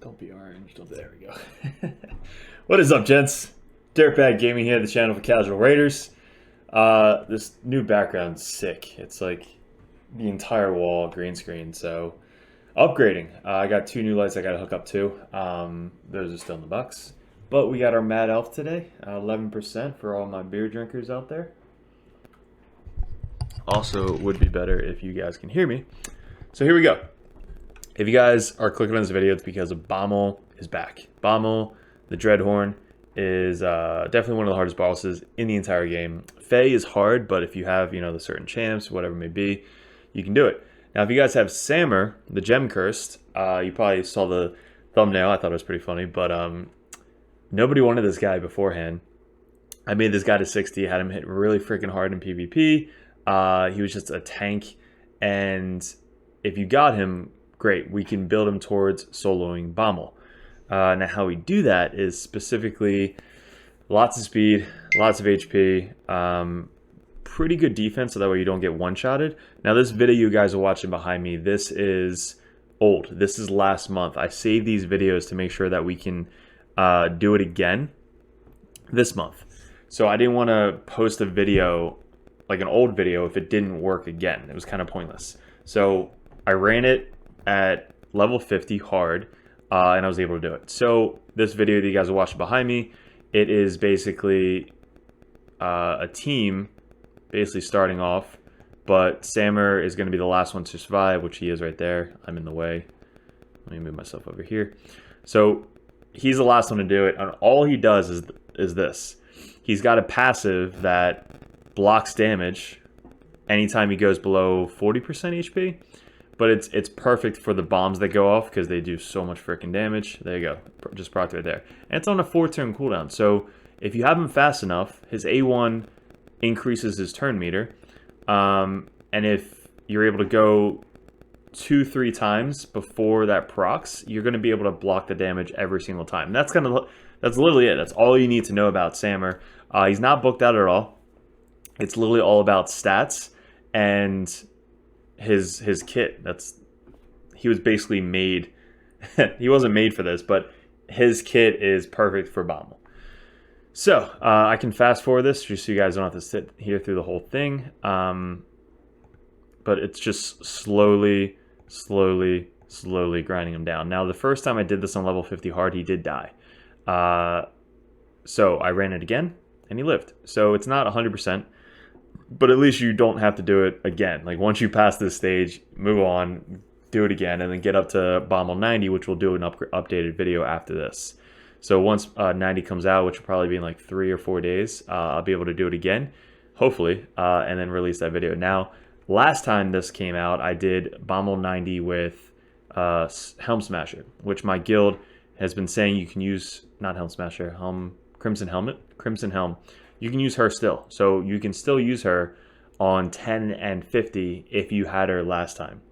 Don't be orange. Don't. There we go. What is up, gents? DirtBag Gaming here, the channel for casual raiders. This new background's sick. It's like the entire wall green screen. So upgrading. I got two new lights I got to hook up to. Those are still in the box. But we got our Mad Elf today. 11% for all my beer drinkers out there. Also, it would be better if you guys can hear me. So here we go. If you guys are clicking on this video, it's because of BOMMAL is back. BOMMAL, the Dreadhorn, is definitely one of the hardest bosses in the entire game. Faye is hard, but if you have, the certain champs, whatever it may be, you can do it. Now, if you guys have Samar, the Gemcursed, you probably saw the thumbnail. I thought it was pretty funny, but nobody wanted this guy beforehand. I made this guy to 60, had him hit really freaking hard in PvP. He was just a tank, and if you got him, great. We can build him towards soloing BOMMAL. Now, how we do that is specifically lots of speed, lots of HP, pretty good defense, so that way you don't get one-shotted. Now, this video you guys are watching behind me, this is old. This is last month. I saved these videos to make sure that we can do it again this month. So I didn't want to post a video, like an old video, if it didn't work again. It was kind of pointless. So I ran it at level 50 hard, and I was able to do it. So this video that you guys are watching behind me, it is basically a team basically starting off, but Samar is going to be the last one to survive, which he is right there. I'm in the way. Let me move myself over here. So he's the last one to do it, and all he does is this. He's got a passive that blocks damage anytime he goes below 40% HP. But it's perfect for the bombs that go off because they do so much freaking damage. There you go. Just procced right there. And it's on a 4-turn cooldown. So if you have him fast enough, his A1 increases his turn meter. And if you're able to go 2-3 times before that procs, you're going to be able to block the damage every single time. And that's literally it. That's all you need to know about Samar. He's not booked out at all. It's literally all about stats and his kit. He was basically made. He wasn't made for this, but his kit is perfect for BOMMAL. So I can fast forward this just so you guys don't have to sit here through the whole thing. But it's just slowly grinding him down. Now, the first time I did this on level 50 hard, he did die. So I ran it again, and he lived. So it's not 100%. But at least you don't have to do it again. Like, once you pass this stage, move on, do it again, and then get up to BOMMAL 90, which we'll do an updated video after this. So once 90 comes out, which will probably be in like 3 or 4 days, I'll be able to do it again, hopefully, and then release that video. Now, last time this came out, I did BOMMAL 90 with Helm Smasher, which my guild has been saying you can use, not Helm Smasher, Crimson Helm. You can use her still. So you can still use her on 10 and 50 if you had her last time.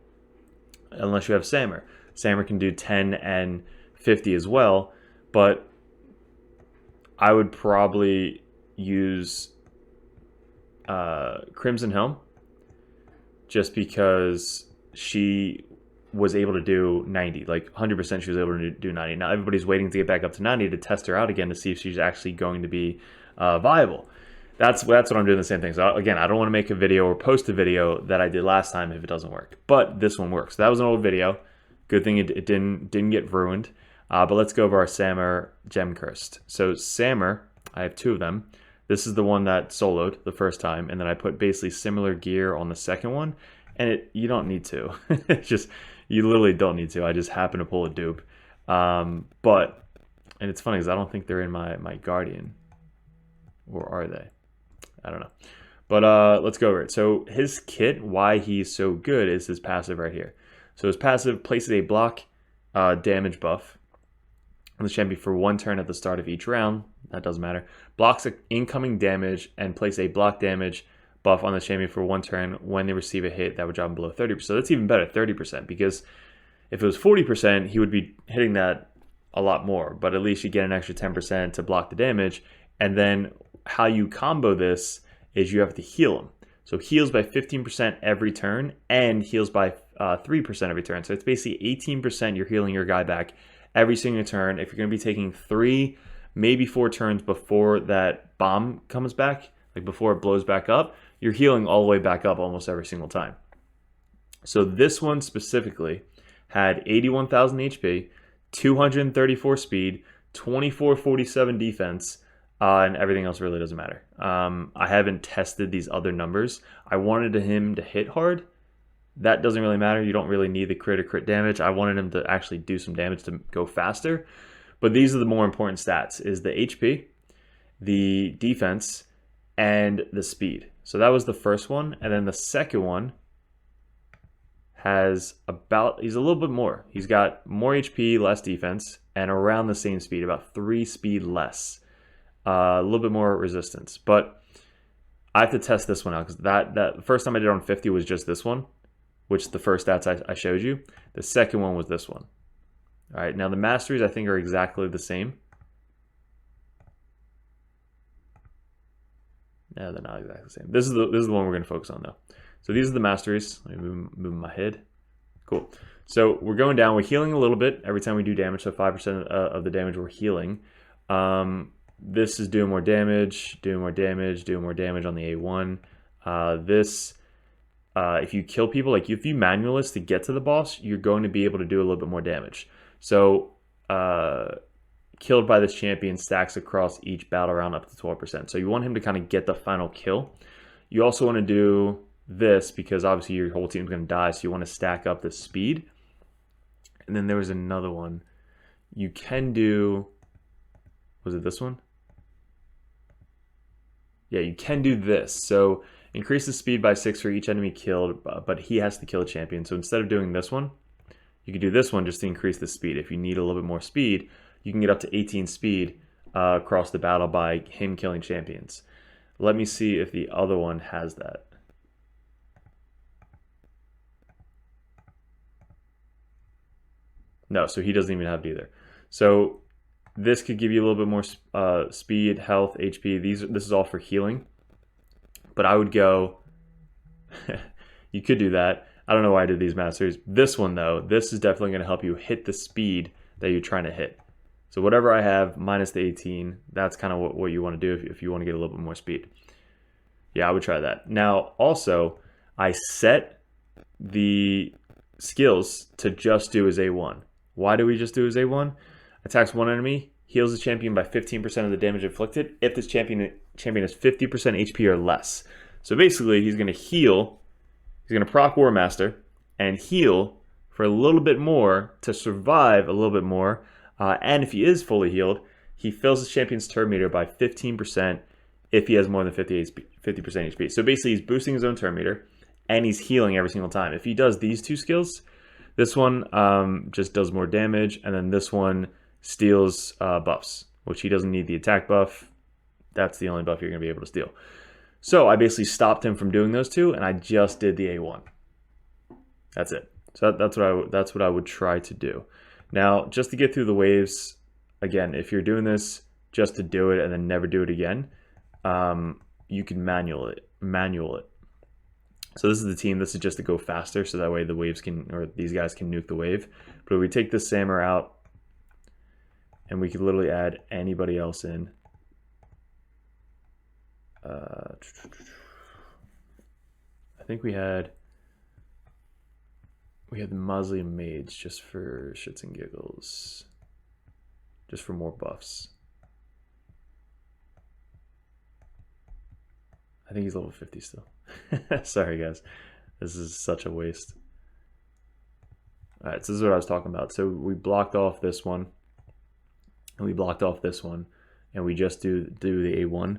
Unless you have Samar. Samar can do 10 and 50 as well. But I would probably use Crimson Helm. Just because she was able to do 90. Like 100% she was able to do 90. Now everybody's waiting to get back up to 90 to test her out again to see if she's actually going to be viable. That's what I'm doing, the same thing. So again, I don't want to make a video or post a video that I did last time if it doesn't work, but this one works. So that was an old video. Good thing it didn't get ruined. But let's go over our Samar Gemcursed. So Samar, I have 2 of them. This is the one that soloed the first time, and then I put basically similar gear on the second one. And you don't need to. You literally don't need to. I just happen to pull a dupe. And it's funny because I don't think they're in my Guardian. Or are they? I don't know. But let's go over it. So his kit, why he's so good, is his passive right here. So his passive places a block damage buff on the champion for 1 turn at the start of each round. That doesn't matter. Blocks incoming damage and place a block damage buff on the champion for 1 turn when they receive a hit that would drop him below 30%. So that's even better, 30%, because if it was 40%, he would be hitting that a lot more. But at least you get an extra 10% to block the damage. And then how you combo this is you have to heal him. So heals by 15% every turn and heals by 3% every turn. So it's basically 18% you're healing your guy back every single turn. If you're going to be taking 3, maybe 4 turns before that bomb comes back, like before it blows back up, you're healing all the way back up almost every single time. So this one specifically had 81,000 HP, 234 speed, 2447 defense, and everything else really doesn't matter. I haven't tested these other numbers. I wanted him to hit hard. That doesn't really matter. You don't really need the crit or crit damage. I wanted him to actually do some damage to go faster. But these are the more important stats, is the HP, the defense, and the speed. So that was the first one. And then the second one has he's a little bit more. He's got more HP, less defense, and around the same speed, about 3 speed less. A little bit more resistance. But I have to test this one out, because that first time I did on 50 was just this one, which the first stats I showed you. The second one was this one. All right, now the masteries I think are exactly the same. No, they're not exactly the same. This is the one we're going to focus on though. So these are the masteries. Let me move my head. Cool. So we're going down. We're healing a little bit every time we do damage. So 5% of the damage we're healing. This is doing more damage, doing more damage, doing more damage on the A1. If you kill people, like if you manualist to get to the boss, you're going to be able to do a little bit more damage. So killed by this champion stacks across each battle round up to 12%. So you want him to kind of get the final kill. You also want to do this because obviously your whole team's going to die, so you want to stack up the speed. And then there was another one. You can do, was it this one? Yeah, you can do this. So increase the speed by 6 for each enemy killed, but he has to kill a champion. So instead of doing this one, you could do this one just to increase the speed. If you need a little bit more speed, you can get up to 18 speed across the battle by him killing champions. Let me see if the other one has that. No, so he doesn't even have it either. So this could give you a little bit more speed, health, HP. This is all for healing. But I would go, you could do that. I don't know why I did these masters. This one though, this is definitely going to help you hit the speed that you're trying to hit. So whatever I have minus the 18, that's kind of what you want to do if you want to get a little bit more speed. Yeah, I would try that. Now also, I set the skills to just do his A1. Why do we just do his A1? Attacks one enemy, heals the champion by 15% of the damage inflicted if this champion has 50% HP or less. So basically, he's going to heal, he's going to proc War Master, and heal for a little bit more to survive a little bit more. And if he is fully healed, he fills his champion's turn meter by 15% if he has more than 50% HP. So basically, he's boosting his own turn meter, and he's healing every single time. If he does these two skills, this one just does more damage, and then this one steals buffs, which he doesn't need the attack buff. That's the only buff you're going to be able to steal. So I basically stopped him from doing those two, and I just did the A1. That's it. So that's what I would try to do. Now, just to get through the waves, again, if you're doing this just to do it and then never do it again, you can manual it. So this is the team. This is just to go faster, so that way the waves can, or these guys can nuke the wave. But if we take this Samar out, and we could literally add anybody else in. I think we had the Mausoleum Maids just for shits and giggles, just for more buffs. I think he's level 50 still. Sorry guys, this is such a waste. All right, so this is what I was talking about. So we blocked off this one, and we blocked off this one, and we just do the A1.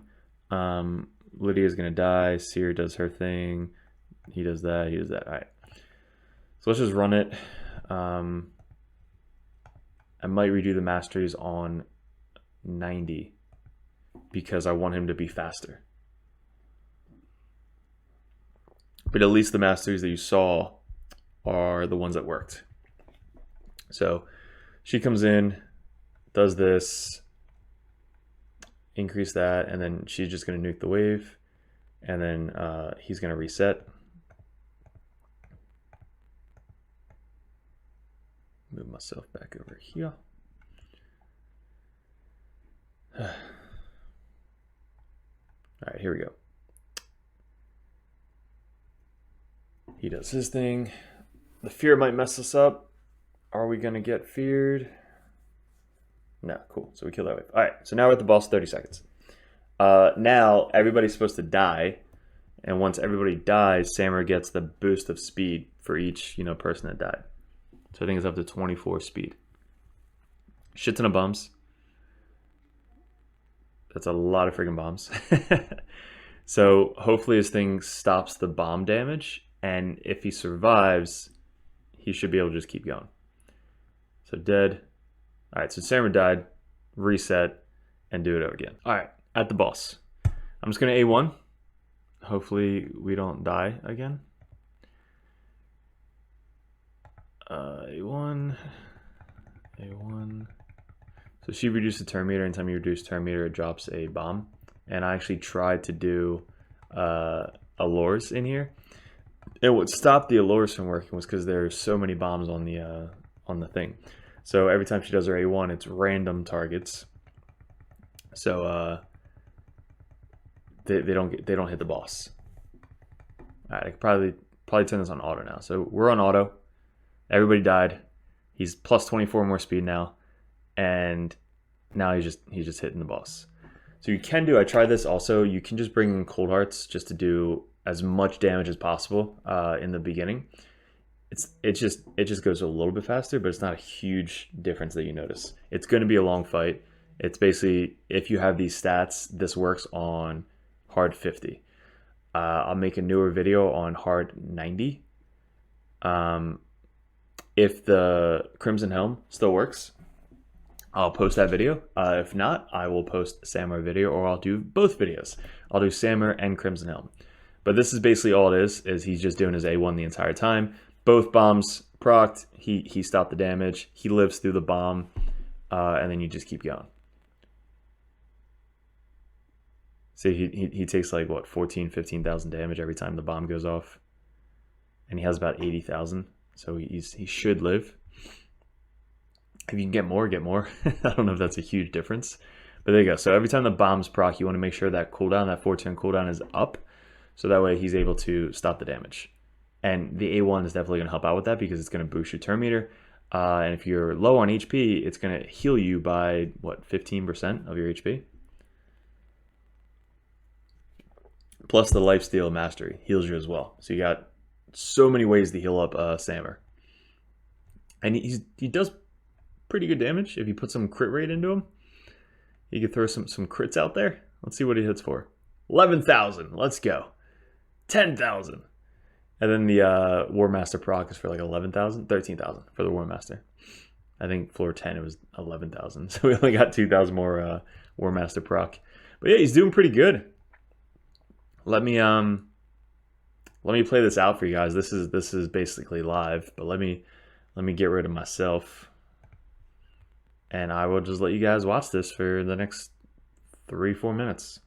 Lydia's gonna die. Seer does her thing. He does that. He does that. All right. So let's just run it. I might redo the masteries on 90 because I want him to be faster. But at least the masteries that you saw are the ones that worked. So she comes in, does this, increase that, and then she's just going to nuke the wave, and then he's going to reset. Move myself back over here. All right, here we go. He does his thing. The fear might mess us up. Are we gonna get feared? No, cool. So we kill that wave. All right, so now we're at the boss, 30 seconds. Now everybody's supposed to die, and once everybody dies, Samar gets the boost of speed for each person that died. So I think it's up to 24 speed. Shit ton of bombs. That's a lot of freaking bombs. So hopefully his thing stops the bomb damage, and if he survives, he should be able to just keep going. So dead. All right, so Samar died, reset, and do it over again. All right, at the boss. I'm just gonna A1. Hopefully we don't die again. A1. So she reduced the turn meter. Anytime you reduce turn meter, it drops a bomb. And I actually tried to do allures in here. And what stopped the allures from working was because there's so many bombs on the thing. So every time she does her A1, it's random targets. So they don't hit the boss. All right, I could probably turn this on auto now. So we're on auto. Everybody died. He's plus 24 more speed now, and now he's just hitting the boss. So you can do. I tried this also. You can just bring in cold hearts just to do as much damage as possible in the beginning. It just goes a little bit faster, but it's not a huge difference that you notice. It's going to be a long fight. It's basically, if you have these stats, this works on hard 50. I'll make a newer video on hard 90. If the Crimson Helm still works, I'll post that video. If not, I will post Samar video, or I'll do both videos. I'll do Samar and Crimson Helm. But this is basically all it is he's just doing his A1 the entire time. Both bombs procced, he stopped the damage, he lives through the bomb, and then you just keep going. See, he takes like, what, 15,000 damage every time the bomb goes off. And he has about 80,000, so he should live. If you can get more, get more. I don't know if that's a huge difference. But there you go. So every time the bombs proc, you want to make sure that cooldown, that 4-turn cooldown is up. So that way he's able to stop the damage. And the A1 is definitely going to help out with that because it's going to boost your turn meter. And if you're low on HP, it's going to heal you by, what, 15% of your HP? Plus the Lifesteal Mastery heals you as well. So you got so many ways to heal up Samar. And he does pretty good damage if you put some crit rate into him. You could throw some crits out there. Let's see what he hits for. 11,000. Let's go. 10,000. And then the War Master proc is for like 11,000, 13,000 for the War Master. I think floor 10 it was 11,000, so we only got 2,000 more War Master proc. But yeah, he's doing pretty good. Let me play this out for you guys. This is basically live, but let me get rid of myself, and I will just let you guys watch this for the next 3-4 minutes.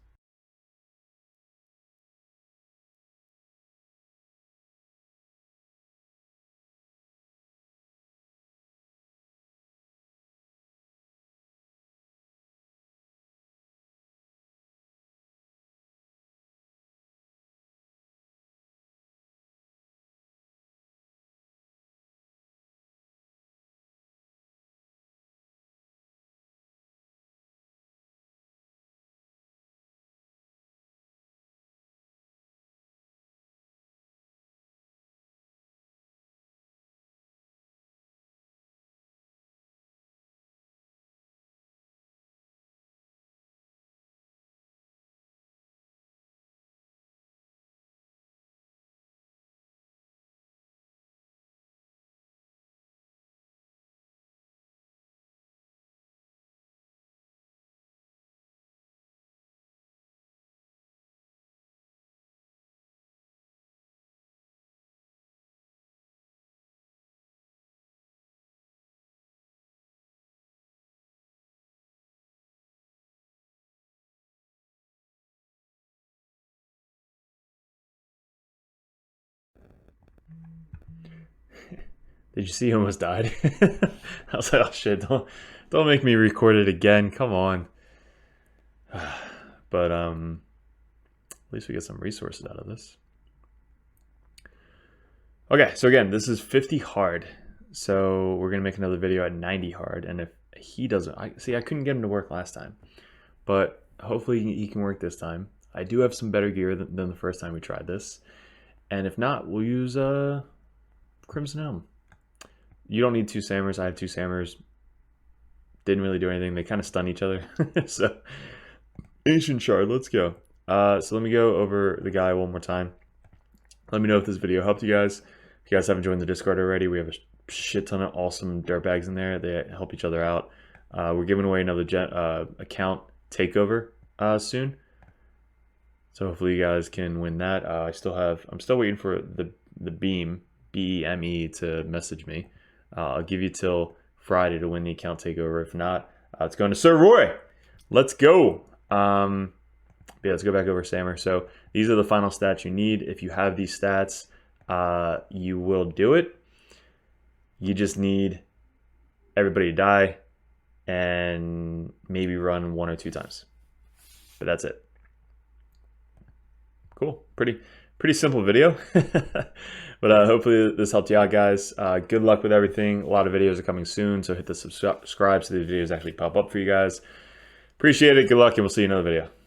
Did you see he almost died? I was like, oh shit, don't make me record it again. Come on. But at least we get some resources out of this. Okay, so again, this is 50 hard. So we're gonna make another video at 90 hard, and if he doesn't, I couldn't get him to work last time, but hopefully he can work this time. I do have some better gear than the first time we tried this, and if not, we'll use Crimson Helm. You don't need 2 Sammers. I have 2 Sammers. Didn't really do anything. They kind of stun each other. So Ancient Shard, let's go. So let me go over the guy one more time. Let me know if this video helped you guys. If you guys haven't joined the Discord already, we have a shit ton of awesome dirtbags in there. They help each other out. We're giving away another account takeover soon. So hopefully you guys can win that. I'm still waiting for the Beam, BEME, to message me. I'll give you till Friday to win the account takeover. If not, it's going to Sir Roy. Let's go. Yeah, let's go back over Samar. So these are the final stats you need. If you have these stats, you will do it. You just need everybody to die and maybe run 1 or 2 times. But that's it. Cool. Pretty simple video. But hopefully this helped you out, guys. Good luck with everything. A lot of videos are coming soon, so hit the subscribe so the videos actually pop up for you guys. Appreciate it. Good luck, and we'll see you in another video.